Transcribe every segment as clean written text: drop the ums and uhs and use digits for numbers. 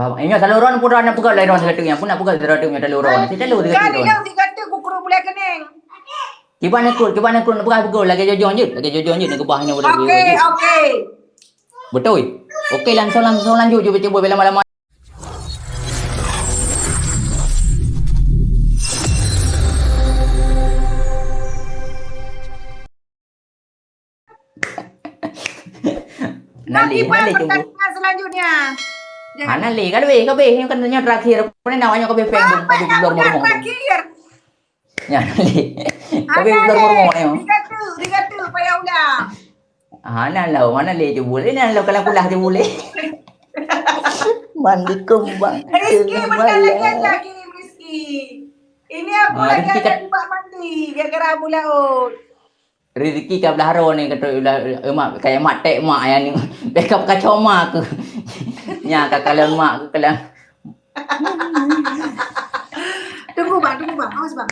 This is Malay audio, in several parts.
Ingat saluran pun nak pegang lairon seketingnya pun nak pegang seketingnya saluran. Kita lu dekat Kan saluran. dia si kata kukuru boleh kening. Kiban nak nak pegang lagi jojon je, lagi jojon je nak bahanya boleh. Okey. Betul. Okey langsung lanjut je cuba lama-lama. Nanti pertandingan selanjutnya. Nali kabe yang katanya terakhir. Apa namanya kabe pengdung kabe blur mormong. Terakhir. Ya nali. Kabe blur mormong ni. Dikata payah ulang. Mana le je boleh nak lau kalau pulah je boleh. Mandi kembang. Rizki bentar lagi aja kirim Rizki. Ini aku lagi ada tempat mandi gara-gara Abu Laut. Rezeki kat belah haro ni kata mak kayak mak tek mak yang ni backup kacau mak ke. Nya kalau mak ke kalau. Tunggu bang. Awas bang.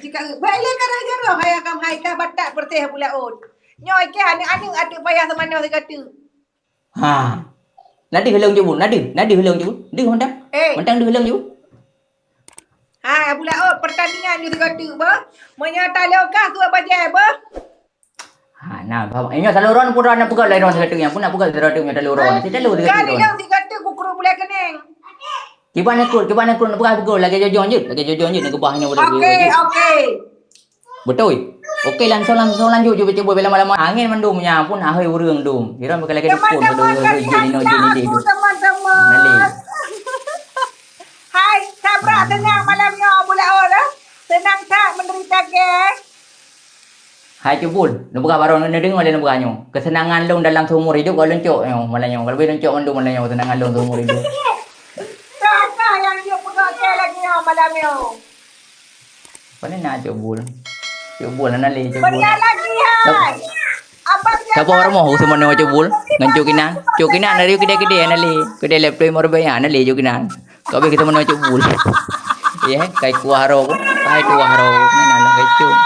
Jika balik ke raja hai akam hai ka batak perteh Abu Laut. Nyoi ke ane ada payah sama mana kata. Ha. Nadi hilang je bu. Nadi hilang je bu. Dia honda. Mentang dia hilang je bu. Hai Abu Laut pertandingan dia kata ba. Menyata lokah tu apa je ba? Ingat saluran pun nak pegang lairon seketingnya pun nak pegang seketingnya saluran. Kita lu dekat Kan saluran. dia si kata kukuru boleh kening. Kiban nak pegang lagi jojon je, nak bahanya boleh. Okey. Betul. Okey langsung lanjut je cuba lama-lama. Angin mendumnya pun ahai urang dum. Kira bakal lagi dukun pada je. Teman-teman. Hai, sabra tenang malamnya Abu Laut ah. Tenang tak menderita ke? Hai cubul, nak buka baru nak dengar nak bukanya. Kesenangan lu dalam seumur hidup kalau lencok malahnya. Kalau lencok mendung malahnya kesenangan lu seumur hidup. Siapa yang dia pegang ke lagi malamnya? Mana nak cubul? Cubul nak le cubul. Beria lagi hai. Apa dia? Siapa orang mau semua nak cubul? Ngan cukinan dari kedai nak le. Kedai laptop mau bayar nak le cukinan. Kau bagi kita mana cubul. Ya, kai kuaro. Kai kuaro. Mana nak kecuk.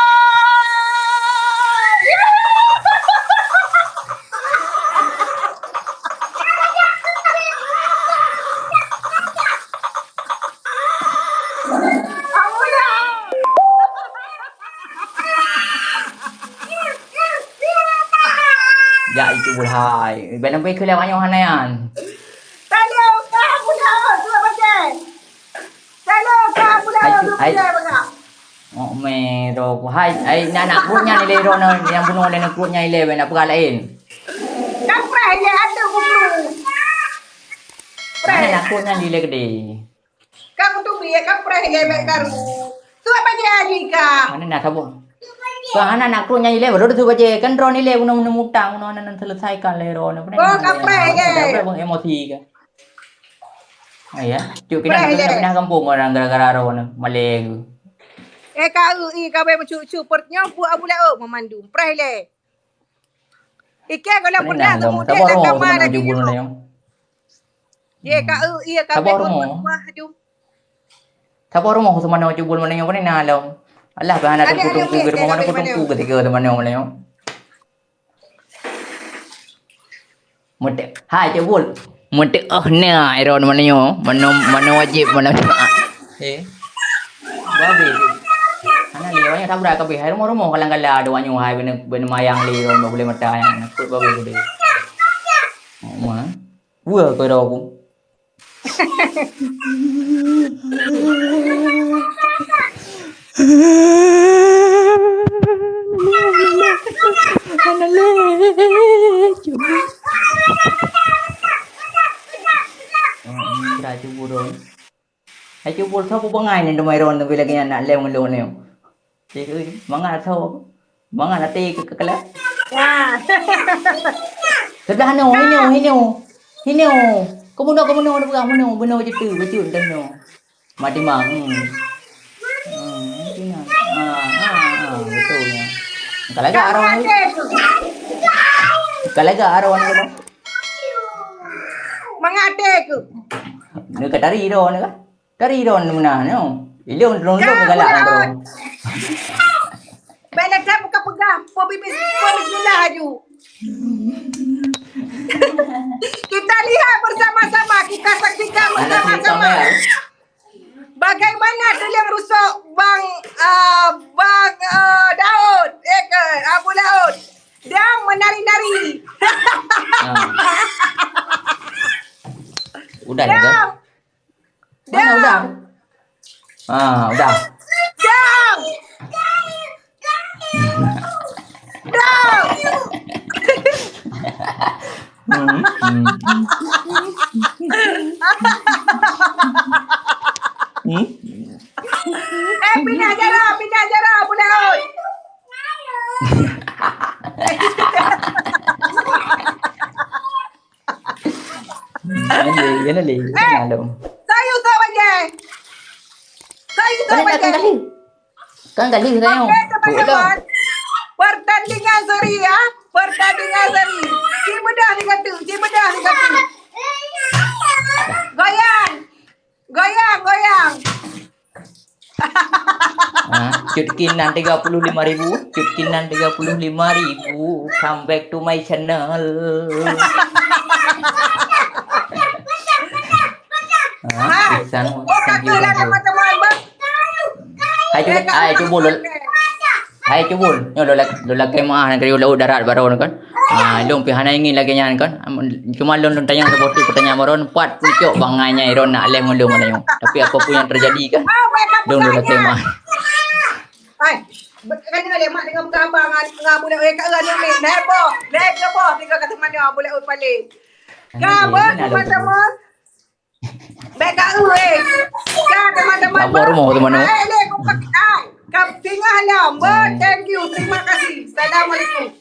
Ya itu bulhai. Benar benar kelihatan banyak hanayan. Tolong kau Abu Laut tu apa je? Tolong kau Abu Laut tu apa je? Oh mero. Hai nak perutnya ni lero yang bunuh dan perutnya ile nak pergi lain. Kaprai je ada kubur. Mana nak perutnya ile gede. Kamu tu biar kaprai je baik karu. Tu apa je Ajika? Mana nak sabun? Anak nak keluarnya ile baru tu baca kan drone ile bunuh mutang bunuh nan selesaikan lero na. Oh kaprai je. Berapa emosi ke? Ya, cuk kita pindah kampung orang gara-gara ron Malay. Kau kau bercucu pertnya bu Abu Laut memandu. Prai le. Ikan kalau pernah temu dia nak kamar lagi. Ye kau buat tu. Siapa orang mau semana cubul mana yang mana nalau. Allah bahana kutungku ke mana kutungku ketika teman yang mana yang. Mute. Hai cubul. Mute na iron mana yang mana wajib mana. Babi. Ana liwanya sabra ka bihai rumah kalang-kala doanya hai ben mayang li ron boleh mata yang kut babi gede. Ma. Wah ko ro ku. Cubul. Hai cubul sao po bangai ni domai ron tu lagi nak lem ngelo ni. Cik mangat sao. Mangat ati ke kala. Ya. Sebelah hino. Kamu nak pegang mana benar je tu betul dan no. Mati mang. Betulnya. Kalau agak arawan ke? Mengate ke? Ni katari ron ke? Tari ron mana no? Ilong galak tu. Balik saya buka pegang. Bismillah aju. Kita lihat bersama-sama, kita saksikan Anak cerita bersama-sama. Mel. Bagaimana tulang rusuk Bang Daud, Abu Daud dan menari-nari. Ah. Udah nih kan? Dang, Mana udah? Udah. dang, dang. Hmm. Hmm. Pindah jara Abu Daud. Yan ali. Yan alam. Sayu saja. Sayu Kan saja. kali. Kan kali tayo. Oke teman-teman, pertandingan seri ya, pertandingan seri. Cibedah dikatu. Goyang. Cutkinan 35.000, cutkinan 35.000. Come back to my channel. Ihsan, thank you, Lah thank you. teman-teman, Bang. Hai cubul, nyo lolag kay mga nagriyo lao darat baron kan. Long pihana ingin lagi nyan kan. Cuma lon tanya seperti pertanyaan baron, puat pucuk banganya iron nak lem lu mana yung. Tapi apa pun yang terjadi kan. Long lolag kay mga. Hai, kan dengan lemak dengan buka abang dengan boleh kat orang ni. Nebo, tiga kata mana boleh paling. Kabar teman-teman. Baik kat Kan teman-teman. Kabar mo teman-teman. Kap tinggal lah. Thank you. Terima kasih. Assalamualaikum.